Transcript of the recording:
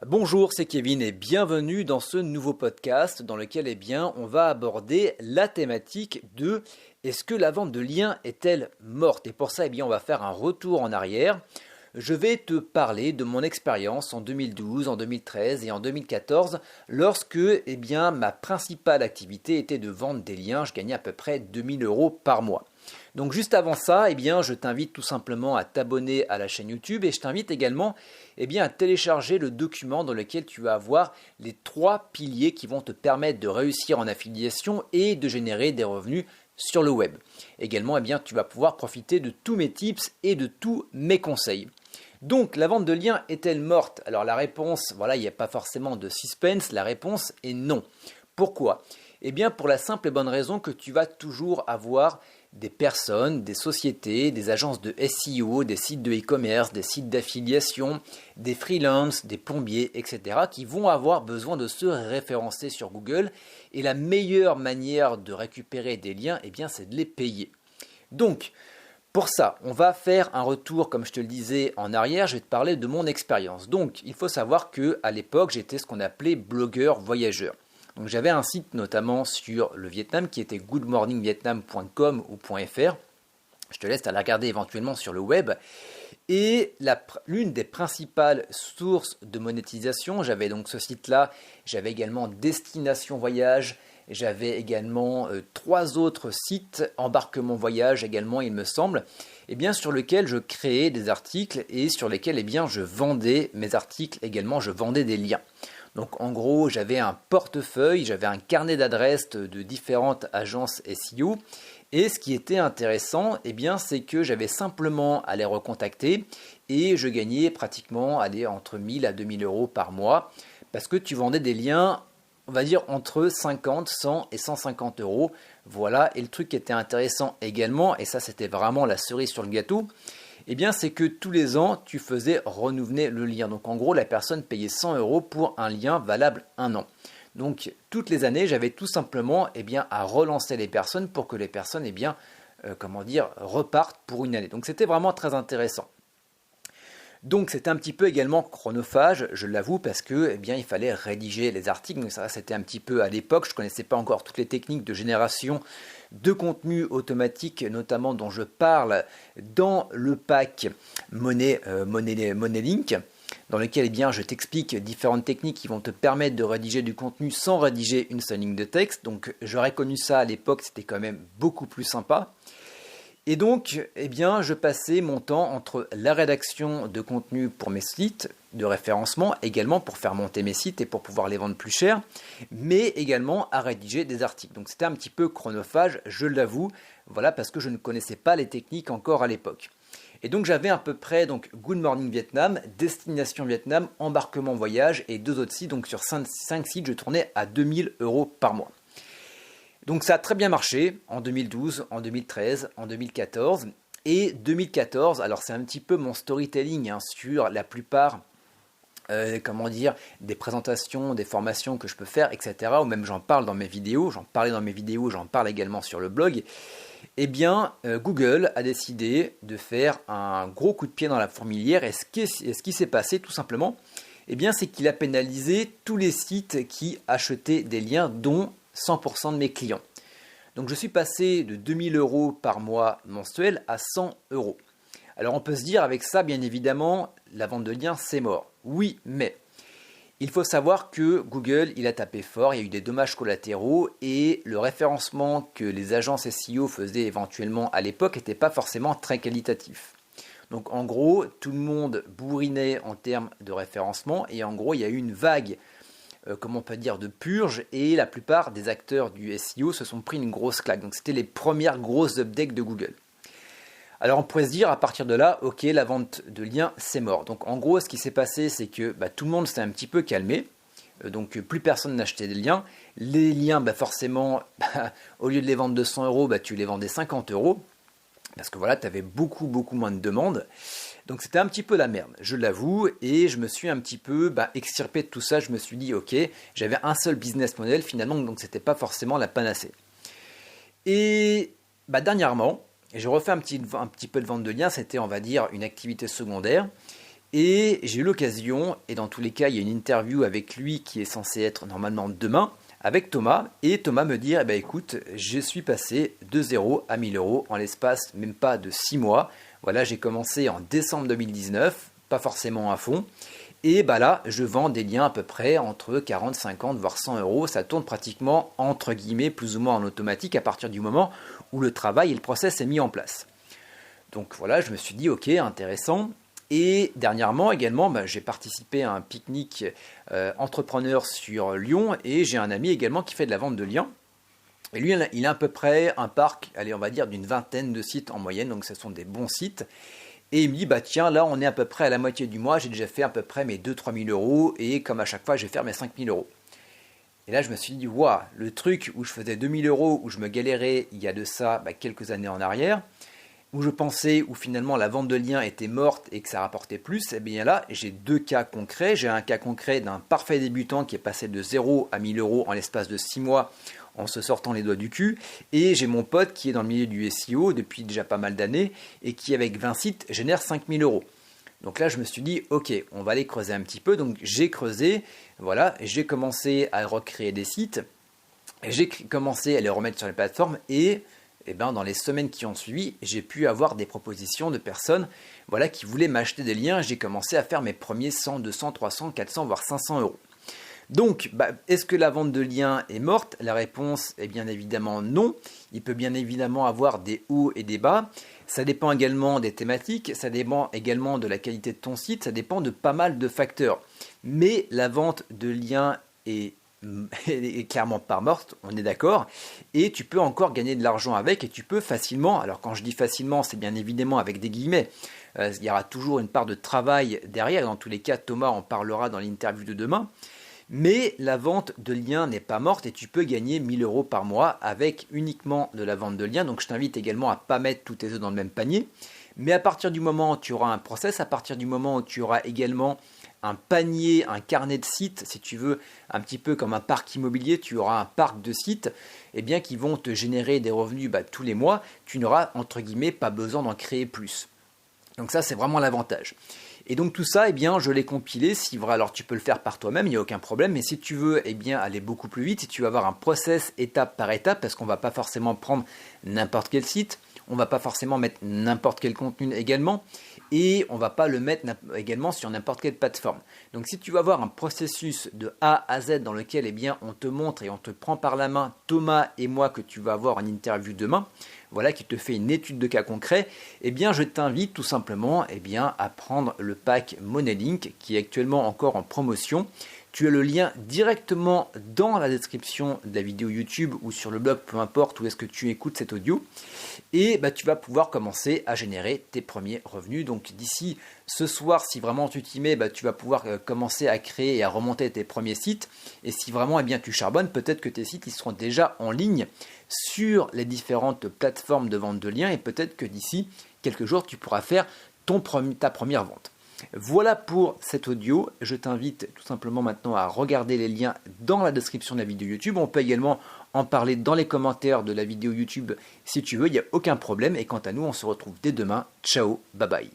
Bonjour, c'est Kevin et bienvenue dans ce nouveau podcast dans lequel on va aborder la thématique de est-ce que la vente de liens est-elle morte? Et pour ça, on va faire un retour en arrière. Je vais te parler de mon expérience en 2012, en 2013 et en 2014 lorsque ma principale activité était de vendre des liens. Je gagnais à peu près 2000 euros par mois. Donc juste avant ça, je t'invite tout simplement à t'abonner à la chaîne YouTube et je t'invite également à télécharger le document dans lequel tu vas avoir les 3 piliers qui vont te permettre de réussir en affiliation et de générer des revenus sur le web. Également, tu vas pouvoir profiter de tous mes tips et de tous mes conseils. Donc, la vente de liens est-elle morte? Alors la réponse, il n'y a pas forcément de suspense, la réponse est non. Pourquoi? Pour la simple et bonne raison que tu vas toujours avoir des personnes, des sociétés, des agences de SEO, des sites de e-commerce, des sites d'affiliation, des freelances, des plombiers, etc. qui vont avoir besoin de se référencer sur Google. Et la meilleure manière de récupérer des liens, c'est de les payer. Donc, pour ça, on va faire un retour, comme je te le disais en arrière, je vais te parler de mon expérience. Donc, il faut savoir qu'à l'époque, j'étais ce qu'on appelait blogueur voyageur. Donc, j'avais un site notamment sur le Vietnam qui était goodmorningvietnam.com ou .fr. Je te laisse aller regarder éventuellement sur le web. Et l'une des principales sources de monétisation, j'avais donc ce site-là, j'avais également Destination Voyage, j'avais également 3 autres sites, Embarquement Voyage également il me semble, sur lesquels je créais des articles et sur lesquels je vendais mes articles également, je vendais des liens. Donc en gros, j'avais un portefeuille, j'avais un carnet d'adresses de différentes agences SEO. Et ce qui était intéressant, c'est que j'avais simplement à les recontacter et je gagnais pratiquement entre 1000 à 2000 euros par mois parce que tu vendais des liens, on va dire entre 50, 100 et 150 euros. Voilà, et le truc qui était intéressant également, et ça c'était vraiment la cerise sur le gâteau, c'est que tous les ans, tu faisais renouveler le lien. Donc en gros, la personne payait 100 euros pour un lien valable 1 an. Donc toutes les années, j'avais tout simplement à relancer les personnes pour que les personnes repartent pour une année. Donc c'était vraiment très intéressant. Donc c'était un petit peu également chronophage, je l'avoue, parce que il fallait rédiger les articles. Donc ça c'était un petit peu à l'époque, je ne connaissais pas encore toutes les techniques de génération de contenu automatique, notamment dont je parle dans le pack Money-Link, dans lequel je t'explique différentes techniques qui vont te permettre de rédiger du contenu sans rédiger une seule ligne de texte. Donc j'aurais connu ça à l'époque, c'était quand même beaucoup plus sympa. Et donc, je passais mon temps entre la rédaction de contenu pour mes sites de référencement, également pour faire monter mes sites et pour pouvoir les vendre plus cher, mais également à rédiger des articles. Donc c'était un petit peu chronophage, je l'avoue, parce que je ne connaissais pas les techniques encore à l'époque. Et donc j'avais à peu près Good Morning Vietnam, Destination Vietnam, Embarquement Voyage et 2 autres sites. Donc sur 5 sites, je tournais à 2000 euros par mois. Donc ça a très bien marché en 2012, en 2013, en 2014. Et 2014, alors c'est un petit peu mon storytelling sur la plupart des présentations, des formations que je peux faire, etc. Ou même j'en parle dans mes vidéos, j'en parle également sur le blog. Google a décidé de faire un gros coup de pied dans la fourmilière. Et ce qui s'est passé tout simplement, c'est qu'il a pénalisé tous les sites qui achetaient des liens, dont 100% de mes clients. Donc je suis passé de 2000 euros par mois mensuel à 100 euros. Alors on peut se dire avec ça, bien évidemment, la vente de liens c'est mort. Oui, mais il faut savoir que Google, il a tapé fort, il y a eu des dommages collatéraux et le référencement que les agences SEO faisaient éventuellement à l'époque n'était pas forcément très qualitatif. Donc en gros, tout le monde bourrinait en termes de référencement et en gros, il y a eu une vague de purge, et la plupart des acteurs du SEO se sont pris une grosse claque. Donc c'était les premières grosses updates de Google. Alors on pourrait se dire à partir de là, ok, la vente de liens c'est mort. Donc en gros ce qui s'est passé c'est que tout le monde s'est un petit peu calmé. Donc plus personne n'achetait des liens. Les liens forcément, au lieu de les vendre 200 euros, tu les vendais 50 euros. Parce que tu avais beaucoup moins de demandes. Donc c'était un petit peu la merde, je l'avoue, et je me suis un petit peu extirpé de tout ça. Je me suis dit ok, j'avais un seul business model finalement, donc c'était pas forcément la panacée. Et dernièrement, j'ai refait un petit peu de vente de liens, c'était on va dire une activité secondaire, Et j'ai eu l'occasion, et dans tous les cas, il y a une interview avec lui qui est censée être normalement demain, avec Thomas, et Thomas me dit, eh ben, écoute, je suis passé de 0 à 1000 euros en l'espace même pas de 6 mois. Voilà, j'ai commencé en décembre 2019, pas forcément à fond, et bah là, je vends des liens à peu près entre 40, 50, voire 100 euros. Ça tourne pratiquement, entre guillemets, plus ou moins en automatique à partir du moment où le travail et le process est mis en place. Donc voilà, je me suis dit, ok, intéressant. Et dernièrement également, j'ai participé à un pique-nique entrepreneur sur Lyon et j'ai un ami également qui fait de la vente de liens. Et lui, il a à peu près un parc, allez, on va dire d'une vingtaine de sites en moyenne, donc ce sont des bons sites. Et il me dit, bah tiens, là on est à peu près à la moitié du mois, j'ai déjà fait à peu près mes 2-3 000 euros et comme à chaque fois, je vais faire mes 5 000 euros. Et là, je me suis dit, waouh, le truc où je faisais 2 000 euros, où je me galérais il y a de ça quelques années en arrière, où je pensais, où finalement la vente de liens était morte et que ça rapportait plus, et bien là, j'ai deux cas concrets. J'ai un cas concret d'un parfait débutant qui est passé de 0 à 1000 euros en l'espace de 6 mois en se sortant les doigts du cul. Et j'ai mon pote qui est dans le milieu du SEO depuis déjà pas mal d'années et qui, avec 20 sites, génère 5000 euros. Donc là, je me suis dit, ok, on va aller creuser un petit peu. Donc j'ai creusé, voilà, j'ai commencé à recréer des sites, j'ai commencé à les remettre sur les plateformes et dans les semaines qui ont suivi, j'ai pu avoir des propositions de personnes voilà, qui voulaient m'acheter des liens. J'ai commencé à faire mes premiers 100, 200, 300, 400, voire 500 euros. Donc, est-ce que la vente de liens est morte? La réponse est bien évidemment non. Il peut bien évidemment avoir des hauts et des bas. Ça dépend également des thématiques, ça dépend également de la qualité de ton site, ça dépend de pas mal de facteurs. Mais la vente de liens est clairement pas morte, on est d'accord, et tu peux encore gagner de l'argent avec, et tu peux facilement, alors quand je dis facilement, c'est bien évidemment avec des guillemets, il y aura toujours une part de travail derrière, dans tous les cas Thomas en parlera dans l'interview de demain, mais la vente de liens n'est pas morte et tu peux gagner 1000 euros par mois avec uniquement de la vente de liens, donc je t'invite également à ne pas mettre tous tes œufs dans le même panier, mais à partir du moment où tu auras un process, à partir du moment où tu auras également un panier, un carnet de sites, si tu veux, un petit peu comme un parc immobilier, tu auras un parc de sites qui vont te générer des revenus tous les mois, tu n'auras entre guillemets pas besoin d'en créer plus. Donc ça, c'est vraiment l'avantage. Et donc tout ça, je l'ai compilé. Alors tu peux le faire par toi-même, il n'y a aucun problème. Mais si tu veux aller beaucoup plus vite, si tu veux avoir un process étape par étape, parce qu'on ne va pas forcément prendre n'importe quel site, on ne va pas forcément mettre n'importe quel contenu également, et on ne va pas le mettre également sur n'importe quelle plateforme. Donc si tu veux avoir un processus de A à Z dans lequel on te montre et on te prend par la main, Thomas et moi, que tu vas avoir en interview demain, voilà, qui te fait une étude de cas concret, je t'invite tout simplement à prendre le pack Moneylink qui est actuellement encore en promotion. Tu as le lien directement dans la description de la vidéo YouTube ou sur le blog, peu importe où est-ce que tu écoutes cet audio. Et tu vas pouvoir commencer à générer tes premiers revenus. Donc d'ici ce soir, si vraiment tu t'y mets, tu vas pouvoir commencer à créer et à remonter tes premiers sites. Et si vraiment tu charbonnes, peut-être que tes sites ils seront déjà en ligne sur les différentes plateformes de vente de liens. Et peut-être que d'ici quelques jours, tu pourras faire ta première vente. Voilà pour cet audio. Je t'invite tout simplement maintenant à regarder les liens dans la description de la vidéo YouTube. On peut également en parler dans les commentaires de la vidéo YouTube si tu veux, il n'y a aucun problème. Et quant à nous, on se retrouve dès demain. Ciao, bye bye.